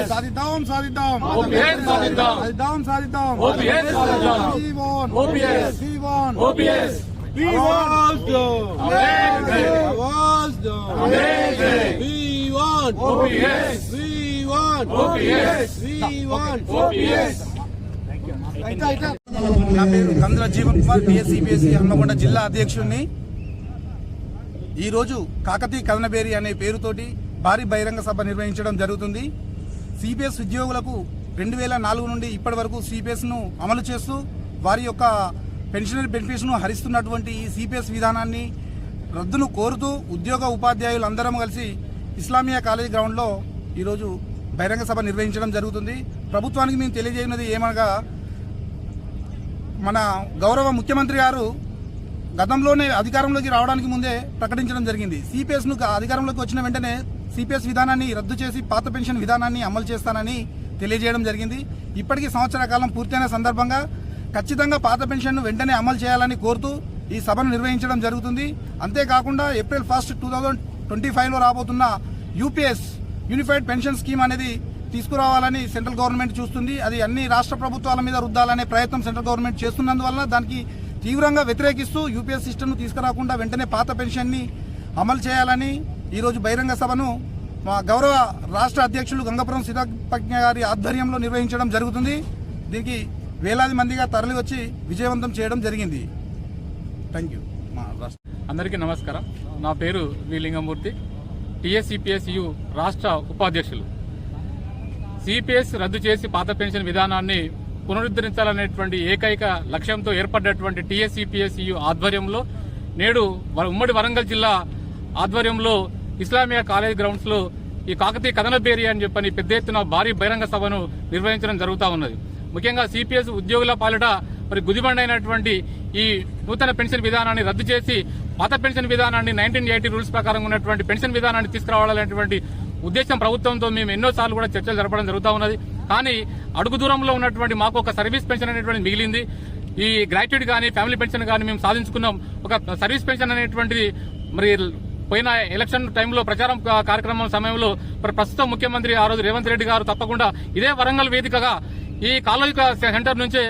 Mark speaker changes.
Speaker 1: సాధిద్దాం సాధిద్దాం సాధిద్దాం సాధిద్దాం నా పేరు కందుల జీవన్ కుమార్, టీఎస్సీపీఎస్సీ హన్మకొండ జిల్లా అధ్యక్షుడిని. ఈరోజు కాకతీయ కథనబేరి అనే పేరుతోటి భారీ బహిరంగ సభ నిర్వహించడం జరుగుతుంది. సిపిఎస్ ఉద్యోగులకు 2004 నుండి ఇప్పటి వరకు సిపిఎస్ను అమలు చేస్తూ వారి యొక్క పెన్షనరీ బెనిఫిట్స్ను హరిస్తున్నటువంటి ఈ సిపిఎస్ విధానాన్ని రద్దును కోరుతూ ఉద్యోగ ఉపాధ్యాయులందరం కలిసి ఇస్లామియా కాలేజ్ గ్రౌండ్లో ఈరోజు బహిరంగ సభ నిర్వహించడం జరుగుతుంది. ప్రభుత్వానికి మేము తెలియజేయనది ఏమనగా, మన గౌరవ ముఖ్యమంత్రి గారు గతంలోనే అధికారంలోకి రావడానికి ముందే ప్రకటించడం జరిగింది. సిపిఎస్ను అధికారంలోకి వచ్చిన వెంటనే సిపిఎస్ విధానాన్ని రద్దు చేసి పాత పెన్షన్ విధానాన్ని అమలు చేస్తానని తెలియజేయడం జరిగింది. ఇప్పటికీ సంవత్సర కాలం పూర్తయిన సందర్భంగా ఖచ్చితంగా పాత పెన్షన్ను వెంటనే అమలు చేయాలని కోరుతూ ఈ సభను నిర్వహించడం జరుగుతుంది. అంతేకాకుండా April 1, 2025లో రాబోతున్న యూపీఎస్ యూనిఫైడ్ పెన్షన్ స్కీమ్ అనేది తీసుకురావాలని సెంట్రల్ గవర్నమెంట్ చూస్తుంది. అది అన్ని రాష్ట్ర ప్రభుత్వాల మీద రుద్దాలనే ప్రయత్నం సెంట్రల్ గవర్నమెంట్ చేస్తున్నందువల్ల దానికి తీవ్రంగా వ్యతిరేకిస్తూ యూపీఎస్ సిస్టమ్ను తీసుకురాకుండా వెంటనే పాత పెన్షన్ని అమలు చేయాలని ఈరోజు బహిరంగ సభను మా గౌరవ రాష్ట్ర అధ్యక్షులు గంగపురం సీతాపజ్ఞ గారి ఆధ్వర్యంలో నిర్వహించడం జరుగుతుంది. దీనికి వేలాది మందిగా తరలి వచ్చి విజయవంతం చేయడం జరిగింది. Thank you.
Speaker 2: అందరికీ నమస్కారం. నా పేరు వి లింగమూర్తి, టీఎస్సీపీఎస్యు రాష్ట్ర ఉపాధ్యక్షులు. సిపిఎస్ రద్దు చేసి పాత పెన్షన్ విధానాన్ని పునరుద్ధరించాలనేటువంటి ఏకైక లక్ష్యంతో ఏర్పడినటువంటి టీఎస్సీపీఎస్యు ఆధ్వర్యంలో నేడు ఉమ్మడి వరంగల్ జిల్లా ఆధ్వర్యంలో ఇస్లామియా కాలేజ్ గ్రౌండ్స్ లో ఈ కాకతీయ కథనబేరి అని చెప్పని పెద్ద ఎత్తున భారీ బహిరంగ సభను నిర్వహించడం జరుగుతూ ఉన్నది. ముఖ్యంగా సిపిఎస్ ఉద్యోగుల పాలిట మరి గుదిబండ అయినటువంటి ఈ నూతన పెన్షన్ విధానాన్ని రద్దు చేసి పాత పెన్షన్ విధానాన్ని 1980 రూల్స్ ప్రకారం ఉన్నటువంటి పెన్షన్ విధానాన్ని తీసుకురావాలనేటువంటి ఉద్దేశం ప్రభుత్వంతో మేము ఎన్నోసార్లు కూడా చర్చలు జరపడం జరుగుతూ ఉన్నది. కానీ అడుగు దూరంలో ఉన్నటువంటి మాకు ఒక సర్వీస్ పెన్షన్ అనేటువంటి మిగిలింది. ఈ గ్రాట్యుటీ కానీ ఫ్యామిలీ పెన్షన్ కానీ మేము సాధించుకున్నాం. ఒక సర్వీస్ పెన్షన్ అనేటువంటిది మరి పోయిన ఎలక్షన్ టైంలో ప్రచారం కార్యక్రమం సమయంలో ప్రస్తుత ముఖ్యమంత్రి ఆ రోజు రేవంత్ రెడ్డి గారు తప్పకుండా ఇదే వరంగల్ వేదికగా ఈ కాలేజ్ సెంటర్ నుంచే